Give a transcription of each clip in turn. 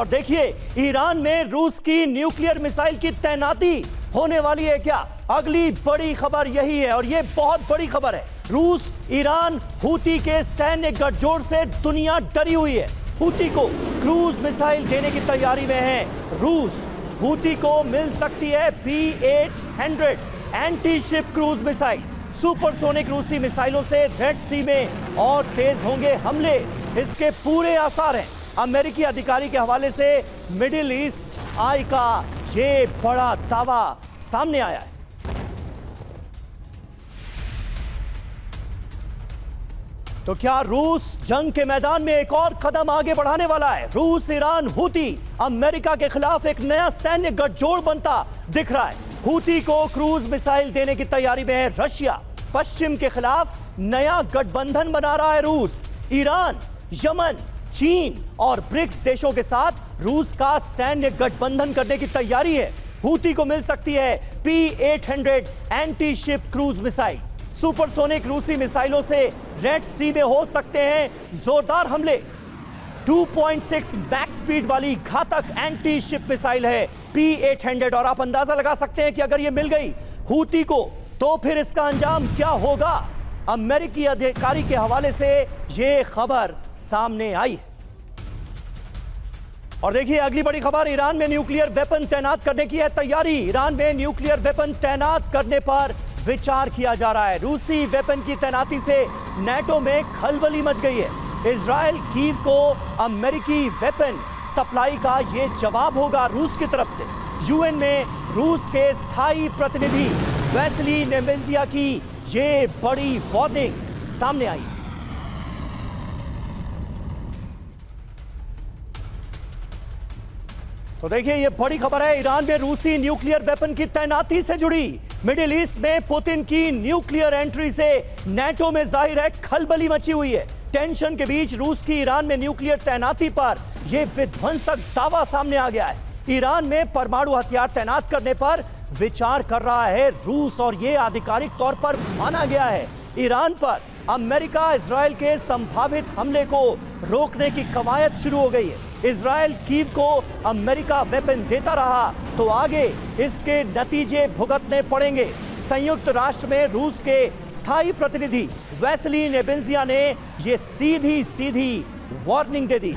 और देखिए ईरान में रूस की न्यूक्लियर मिसाइल की तैनाती होने वाली है क्या? अगली बड़ी खबर यही है और ये बहुत बड़ी खबर है। रूस ईरान हूती के सैन्य गठजोड़ से दुनिया डरी हुई है। हूती को क्रूज मिसाइल देने की तैयारी में है रूस। हूती को मिल सकती है P-800 anti ship cruise missile. Supersonic रूसी मिसाइलों से रेड सी में और तेज होंगे हमले, इसके पूरे आसार हैं। अमेरिकी अधिकारी के हवाले से मिडिल ईस्ट आई का ये बड़ा दावा सामने आया है। तो क्या रूस जंग के मैदान में एक और कदम आगे बढ़ाने वाला है? रूस ईरान हूती अमेरिका के खिलाफ एक नया सैन्य गठजोड़ बनता दिख रहा है। हूती को क्रूज मिसाइल देने की तैयारी में है रशिया। पश्चिम के खिलाफ नया गठबंधन बना रहा है रूस। ईरान, यमन, चीन और ब्रिक्स देशों के साथ रूस का सैन्य गठबंधन करने की तैयारी है। हूती को मिल सकती है P-800 anti ship cruise missile. Supersonic रूसी मिसाइलों से रेड सी में हो सकते हैं जोरदार हमले। 2.6 मैक्स स्पीड वाली घातक एंटी शिप मिसाइल है P-800 और आप अंदाजा लगा सकते हैं कि अगर ये मिल गई हूती को तो फिर इसका अंजाम क्या होगा। अमेरिकी अधिकारी के हवाले से ये खबर सामने आई है। और देखिए अगली बड़ी खबर, ईरान में न्यूक्लियर वेपन तैनात करने की है तैयारी। ईरान में न्यूक्लियर वेपन तैनात करने पर विचार किया जा रहा है। रूसी वेपन की तैनाती से नेटो में खलबली मच गई है। इजराइल कीव को अमेरिकी वेपन सप्लाई का यह जवाब होगा रूस की तरफ से। यूएन में रूस के स्थायी प्रतिनिधि वैसली नेबेंजिया की ये बड़ी वार्निंग सामने आई। तो देखिए ये बड़ी खबर है, ईरान में रूसी न्यूक्लियर वेपन की तैनाती से जुड़ी। मिडिल ईस्ट में पुतिन की न्यूक्लियर एंट्री से नेटो में जाहिर है खलबली मची हुई है। टेंशन के बीच रूस की ईरान में न्यूक्लियर तैनाती पर यह विध्वंसक दावा सामने आ गया है। ईरान में परमाणु हथियार तैनात करने पर विचार कर रहा है रूस और यह आधिकारिक तौर पर माना गया है। ईरान पर अमेरिका इजराइल के संभावित हमले को रोकने की कवायद शुरू हो गई है। इजराइल कीव को अमेरिका वेपन देता रहा तो आगे इसके नतीजे भुगतने पड़ेंगे। संयुक्त राष्ट्र में रूस के स्थायी प्रतिनिधि वैसली नेबेंजिया ने यह सीधी सीधी वार्निंग दे दी।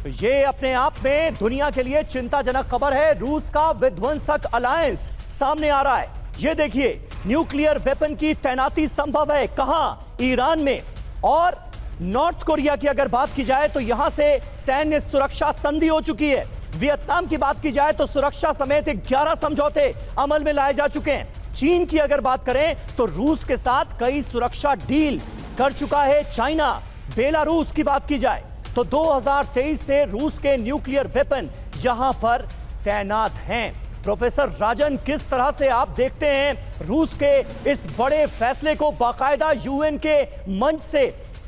तो ये अपने आप में दुनिया के लिए चिंताजनक खबर है। रूस का विध्वंसक अलायंस सामने आ रहा है। ये देखिए न्यूक्लियर वेपन की तैनाती संभव है कहां? ईरान में। और नॉर्थ कोरिया की अगर बात की जाए तो यहां से सैन्य सुरक्षा संधि हो चुकी है। वियतनाम की बात की जाए तो सुरक्षा समेत 11 समझौते अमल में लाए जा चुके हैं। चीन की अगर बात करें तो रूस के साथ कई सुरक्षा डील कर चुका है चाइना। बेलारूस की बात की जाए तो 2023 से रूस के न्यूक्लियर वेपन यहां पर तैनात हैं। प्रोफेसर राजन, किस तरह से आप देखते हैं रूस के इस बड़े फैसले को? बाकायदा यूएन के मंच से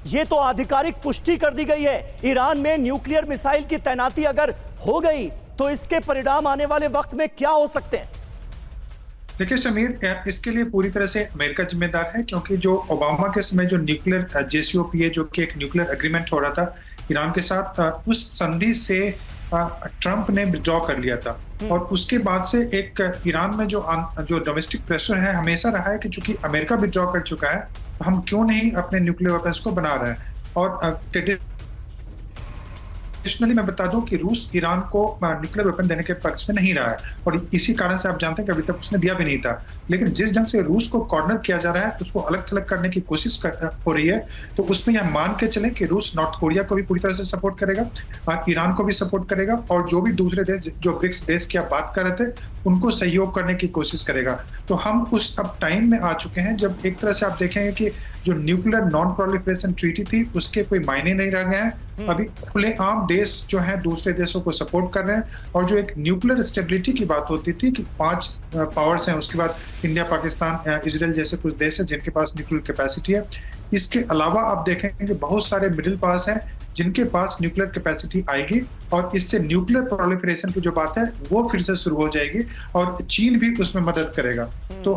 ये तो आधिकारिक पुष्टि कर दी गई है। ईरान में न्यूक्लियर मिसाइल की तैनाती अगर हो गई तो इसके परिणाम आने वाले वक्त में क्या हो सकते हैं? देखिए शमीर, इसके लिए पूरी तरह से अमेरिका जिम्मेदार है, क्योंकि जो ओबामा के समय जो न्यूक्लियर JCPOA जो कि एक न्यूक्लियर एग्रीमेंट हो रहा था ईरान के साथ, उस संधि से ट्रंप ने विड्रॉ कर लिया था। और उसके बाद से एक ईरान में जो डोमेस्टिक प्रेशर है हमेशा रहा है कि चूंकि अमेरिका विड्रॉ कर चुका है तो हम क्यों नहीं अपने न्यूक्लियर वेपन्स को बना रहे हैं। और ट्रेडिशनली मैं बता दूं कि रूस ईरान को न्यूक्लियर वेपन देने के पक्ष में नहीं रहा है और इसी कारण से आप जानते हैं कि अभी तक उसने दिया भी नहीं था। लेकिन जिस ढंग से रूस को कॉर्नर किया जा रहा है, उसको अलग थलग करने की कोशिश हो रही है, तो उसमें यह मान के चले कि रूस नॉर्थ कोरिया को भी पूरी तरह से सपोर्ट करेगा, ईरान को भी सपोर्ट करेगा और जो भी दूसरे देश जो ब्रिक्स देश की आप बात कर रहे थे उनको सहयोग करने की कोशिश करेगा। तो हम उस अब टाइम में आ चुके हैं जब एक तरह से आप देखेंगे कि जो न्यूक्लियर नॉन प्रोलिफरेशन ट्रीटी थी उसके कोई मायने नहीं रह गए हैं। अभी खुलेआम देश जो हैं दूसरे देशों को सपोर्ट कर रहे हैं और जो एक न्यूक्लियर स्टेबिलिटी की बात होती थी कि 5 पावर्स हैं, उसके बाद इंडिया, पाकिस्तान, इजराइल जैसे कुछ देश हैं जिनके पास न्यूक्लियर कैपेसिटी है। इसके अलावा आप देखेंगे कि बहुत सारे मिडिल पास हैं जिनके पास न्यूक्लियर कैपेसिटी आएगी और इससे न्यूक्लियर प्रोलिफरेशन की जो बात है वो फिर से शुरू हो जाएगी और चीन भी उसमें मदद करेगा। तो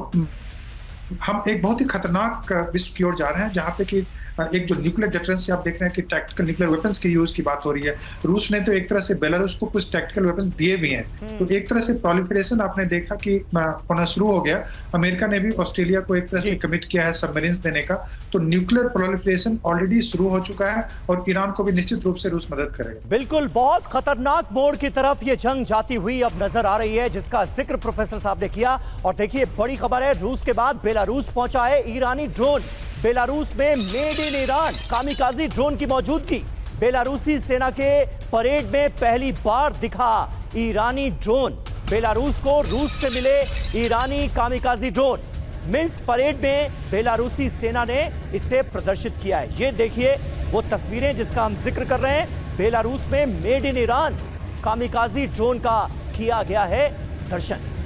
हम एक बहुत ही खतरनाक विश्व की ओर जा रहे हैं जहाँ पे कि एक जो न्यूक्लियर डिटरेंस से आप देख रहे हैं कि टैक्टिकल न्यूक्लियर वेपन्स की यूज की बात हो रही है। रूस ने तो एक तरह से बेलारूस को कुछ टैक्टिकल वेपन्स दिए भी हैं, तो एक तरह से प्रोलिफरेशन आपने देखा कि होना शुरू हो गया। अमेरिका ने भी ऑस्ट्रेलिया को एक तरह से कमिट किया है सबमरीन्स देने का, तो न्यूक्लियर प्रोलिफरेशन ऑलरेडी शुरू हो चुका है और ईरान को भी निश्चित रूप से रूस मदद करेगा। बिल्कुल, बहुत खतरनाक मोड़ की तरफ ये जंग जाती हुई अब नजर आ रही है, जिसका जिक्र प्रोफेसर साहब ने किया। और देखिए, बड़ी खबर है, रूस के बाद बेलारूस पहुंचा है ईरानी ड्रोन। बेलारूस में made in Iran kamikaze drone की मौजूदगी। बेलारूसी सेना के परेड में पहली बार दिखा ईरानी ड्रोन। बेलारूस को रूस से मिले ईरानी कामिकाजी ड्रोन। मिन्स्क परेड में बेलारूसी सेना ने इसे प्रदर्शित किया है। ये देखिए वो तस्वीरें जिसका हम जिक्र कर रहे हैं। बेलारूस में made in Iran kamikaze drone का किया गया है प्रदर्शन।